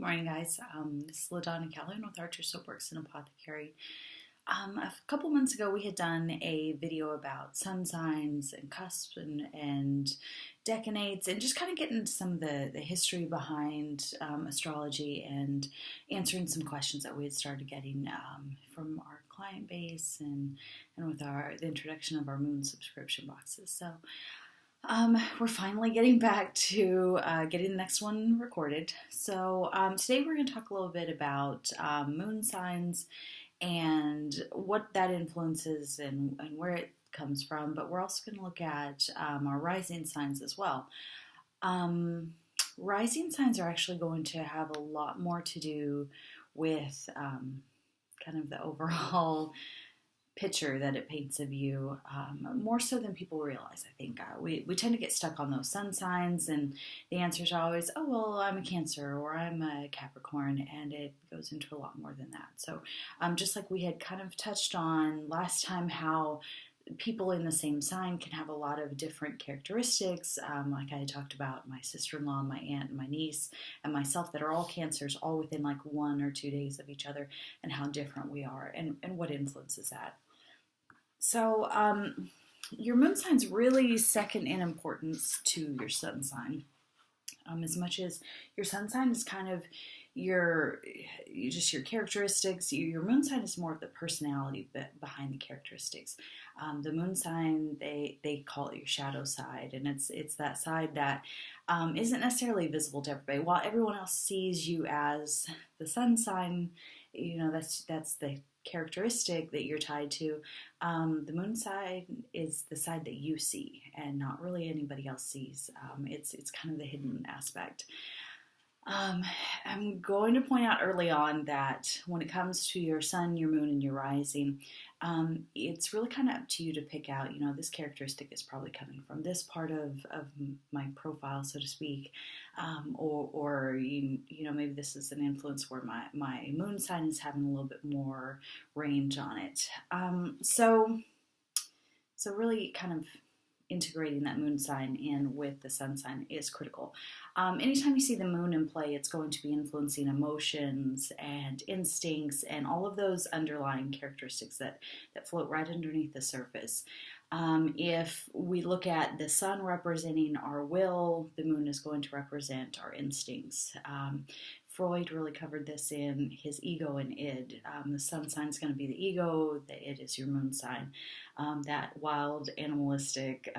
Morning, guys. This is LaDonna Calhoun with Archer Soapworks and Apothecary. A couple months ago, we had done a video about sun signs and cusps and decanates, and just kind of getting into some of the history behind astrology and answering some questions that we had started getting from our client base and with the introduction of our moon subscription boxes. So we're finally getting back to getting the next one recorded. So today we're going to talk a little bit about moon signs and what that influences and where it comes from. But we're also going to look at our rising signs as well. Rising signs are actually going to have a lot more to do with kind of the overall picture that it paints of you, more so than people realize. I think we tend to get stuck on those sun signs, and the answers are always, oh, well, I'm a Cancer or I'm a Capricorn, and it goes into a lot more than that. So just like we had kind of touched on last time, how people in the same sign can have a lot of different characteristics, like I had talked about my sister-in-law, my aunt, and my niece, and myself, that are all Cancers, all within like 1 or 2 days of each other, and how different we are and what influences that. So your moon sign is really second in importance to your sun sign. As much as your sun sign is kind of your characteristics, your moon sign is more of the personality behind the characteristics. The moon sign, they call it your shadow side, and it's that side that isn't necessarily visible to everybody. While everyone else sees you as the sun sign, that's the characteristic that you're tied to. The moon side is the side that you see and not really anybody else sees. It's kind of the hidden aspect. I'm going to point out early on that when it comes to your sun, your moon, and your rising, it's really kind of up to you to pick out, this characteristic is probably coming from this part of my profile, so to speak, or maybe this is an influence where my moon sign is having a little bit more range on it. So really kind of integrating that moon sign in with the sun sign is critical. Anytime you see the moon in play, it's going to be influencing emotions and instincts and all of those underlying characteristics that float right underneath the surface. If we look at the sun representing our will, the moon is going to represent our instincts. Freud really covered this in his ego and id. The sun sign is going to be the ego, the id is your moon sign. That wild, animalistic,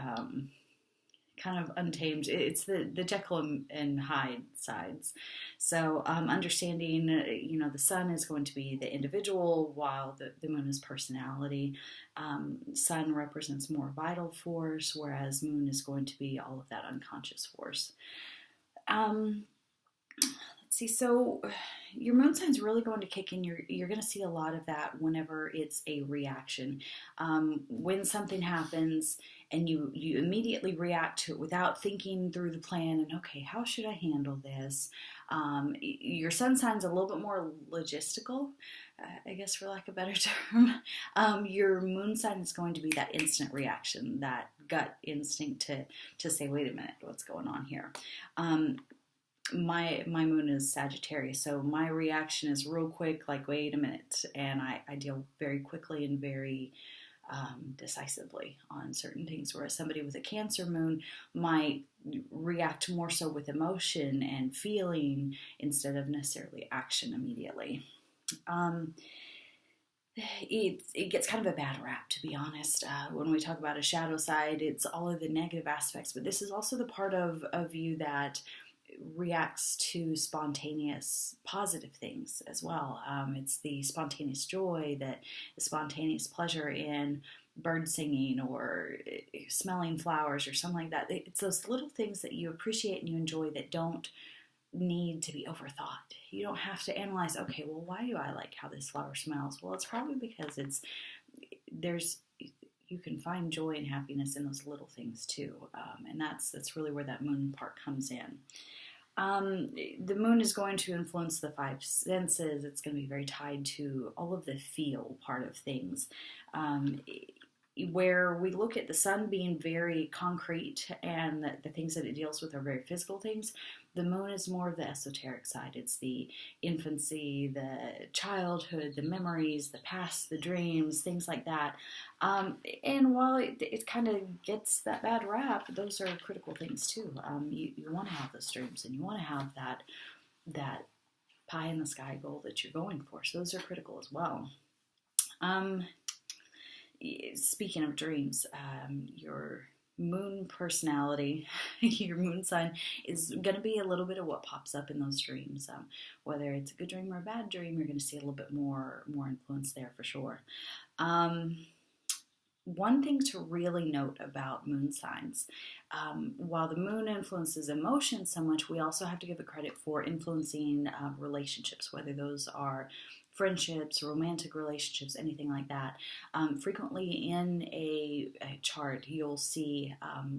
kind of untamed, it's the Jekyll and Hyde sides. So understanding, the sun is going to be the individual, while the moon is personality. Sun represents more vital force, whereas moon is going to be all of that unconscious force. So your moon sign is really going to kick in. You're going to see a lot of that whenever it's a reaction. When something happens and you immediately react to it without thinking through the plan and, okay, how should I handle this? Your sun sign's a little bit more logistical, I guess, for lack of a better term. Your moon sign is going to be that instant reaction, that gut instinct to say, wait a minute, what's going on here? My moon is Sagittarius, so my reaction is real quick, like, wait a minute, and I deal very quickly and very decisively on certain things, whereas somebody with a Cancer moon might react more so with emotion and feeling instead of necessarily action immediately. It gets kind of a bad rap, to be honest. When we talk about a shadow side, it's all of the negative aspects, but this is also the part of you that reacts to spontaneous positive things as well. It's the spontaneous joy, the spontaneous pleasure in bird singing or smelling flowers or something like that. It's those little things that you appreciate and you enjoy that don't need to be overthought. You don't have to analyze, okay, well, why do I like how this flower smells? Well, it's probably because you can find joy and happiness in those little things too, and that's really where that moon part comes in. The moon is going to influence the 5 senses. It's going to be very tied to all of the feel part of things. where we look at the sun being very concrete and the things that it deals with are very physical things, the moon is more of the esoteric side. It's the infancy, the childhood, the memories, the past, the dreams, things like that. And while it kind of gets that bad rap, those are critical things too. You want to have those dreams, and you want to have that pie in the sky goal that you're going for. So those are critical as well. Speaking of dreams, your moon personality, your moon sign is going to be a little bit of what pops up in those dreams. Whether it's a good dream or a bad dream, you're going to see a little bit more influence there for sure. One thing to really note about moon signs, while the moon influences emotions so much, we also have to give it credit for influencing relationships, whether those are friendships, romantic relationships, anything like that. Frequently in a chart, you'll see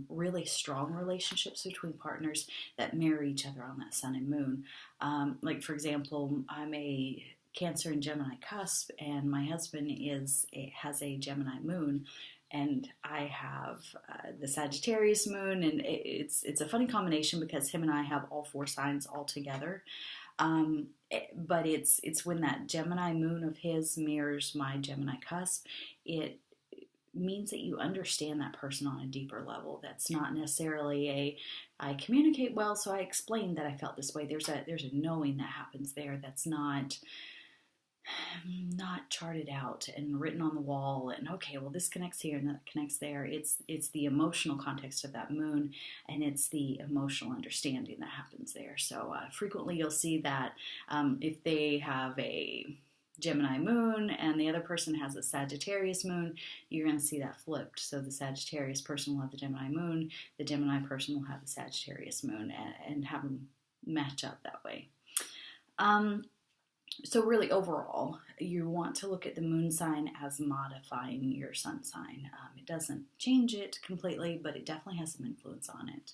really strong relationships between partners that marry each other on that sun and moon. Like, for example, I'm a Cancer and Gemini cusp, and my husband has a Gemini moon, and I have the Sagittarius moon, and it's a funny combination because him and I have all 4 signs all together. But it's when that Gemini moon of his mirrors my Gemini cusp, it means that you understand that person on a deeper level. That's not necessarily I communicate well, so I explained that I felt this way. There's a knowing that happens there that's not charted out and written on the wall and okay, well, this connects here and that connects there. It's the emotional context of that moon, and it's the emotional understanding that happens there. So frequently you'll see that if they have a Gemini moon and the other person has a Sagittarius moon, you're going to see that flipped. So the Sagittarius person will have the Gemini moon, the Gemini person will have the Sagittarius moon, and have them match up that way. So really, overall, you want to look at the moon sign as modifying your sun sign. It doesn't change it completely, but it definitely has some influence on it.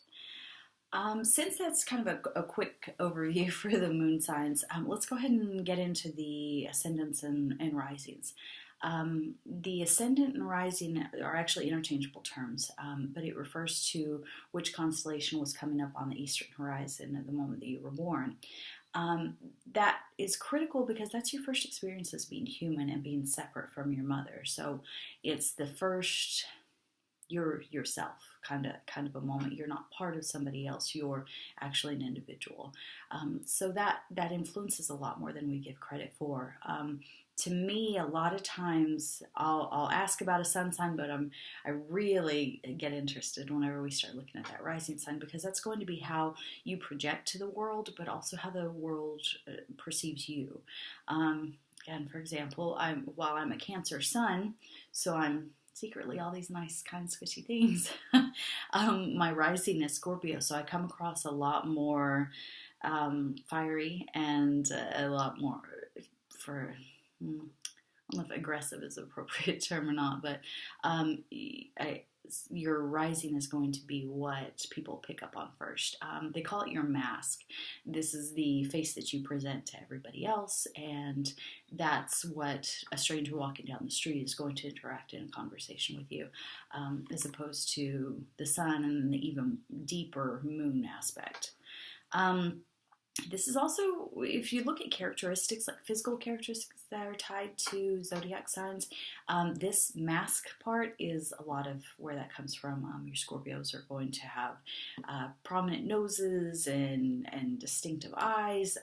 Since that's kind of a quick overview for the moon signs, let's go ahead and get into the ascendants and risings. The ascendant and rising are actually interchangeable terms, but it refers to which constellation was coming up on the eastern horizon at the moment that you were born. That is critical because that's your first experience as being human and being separate from your mother. So it's the first you're yourself kind of a moment. You're not part of somebody else. You're actually an individual. So that influences a lot more than we give credit for. To me, a lot of times I'll ask about a sun sign, but I really get interested whenever we start looking at that rising sign, because that's going to be how you project to the world, but also how the world perceives you. And for example, while I'm a Cancer sun, so I'm secretly all these nice, kind, squishy things. My rising is Scorpio, so I come across a lot more fiery and a lot more I don't know if aggressive is an appropriate term or not, but your rising is going to be what people pick up on first. They call it your mask. This is the face that you present to everybody else, and that's what a stranger walking down the street is going to interact in a conversation with you, as opposed to the sun and the even deeper moon aspect. This is also, if you look at characteristics, like physical characteristics that are tied to zodiac signs, this mask part is a lot of where that comes from. Your Scorpios are going to have prominent noses and distinctive eyes.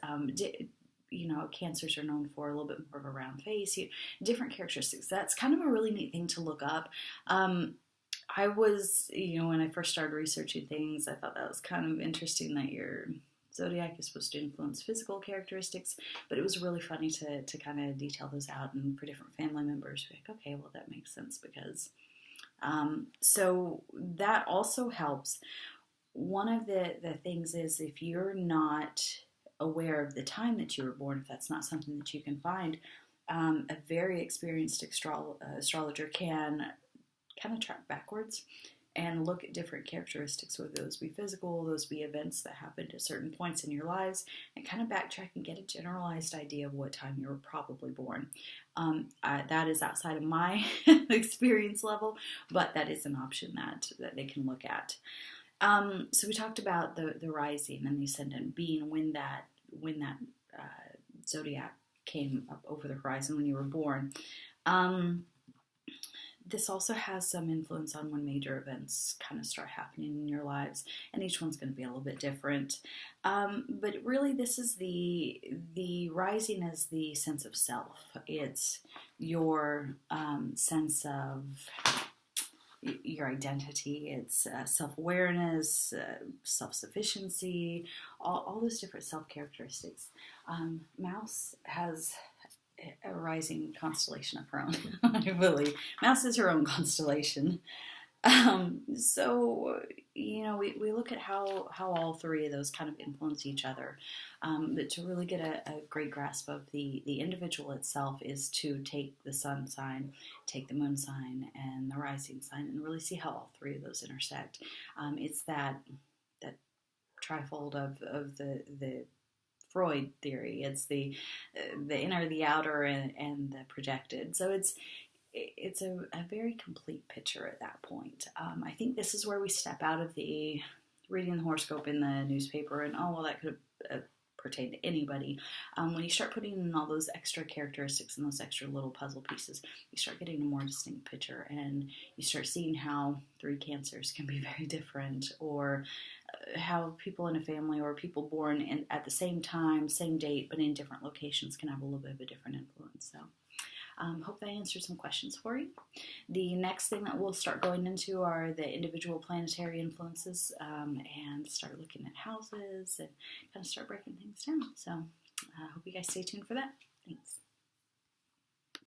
Cancers are known for a little bit more of a round face. Different characteristics. That's kind of a really neat thing to look up. I was, when I first started researching things, I thought that was kind of interesting that your zodiac is supposed to influence physical characteristics, but it was really funny to kind of detail those out, and for different family members, be like, okay, well, that makes sense because, so that also helps. One of the things is, if you're not aware of the time that you were born, if that's not something that you can find, a very experienced astrologer can kind of track backwards and look at different characteristics, whether those be physical, those be events that happened at certain points in your lives, and kind of backtrack and get a generalized idea of what time you were probably born. That is outside of my experience level, but that is an option that they can look at. So we talked about the rising and the ascendant being when that zodiac came up over the horizon when you were born. This also has some influence on when major events kind of start happening in your lives, and each one's going to be a little bit different. But really, this is the rising as the sense of self. It's your sense of your identity. It's self-awareness, self-sufficiency, all those different self-characteristics. Mouse has a rising constellation of her own, I believe. Mouse is her own constellation. So, we look at how all three of those kind of influence each other. But to really get a great grasp of the individual itself is to take the sun sign, take the moon sign, and the rising sign, and really see how all three of those intersect. It's that trifold of the Freud theory. It's the inner, the outer, and the projected. So it's a very complete picture at that point. I think this is where we step out of the reading the horoscope in the newspaper and, oh, well, that could have pertained to anybody. When you start putting in all those extra characteristics and those extra little puzzle pieces, you start getting a more distinct picture, and you start seeing how 3 cancers can be very different, or how people in a family or people born at the same time, same date, but in different locations can have a little bit of a different influence. So hope that answered some questions for you. The next thing that we'll start going into are the individual planetary influences, and start looking at houses and kind of start breaking things down. So I hope you guys stay tuned for that. Thanks.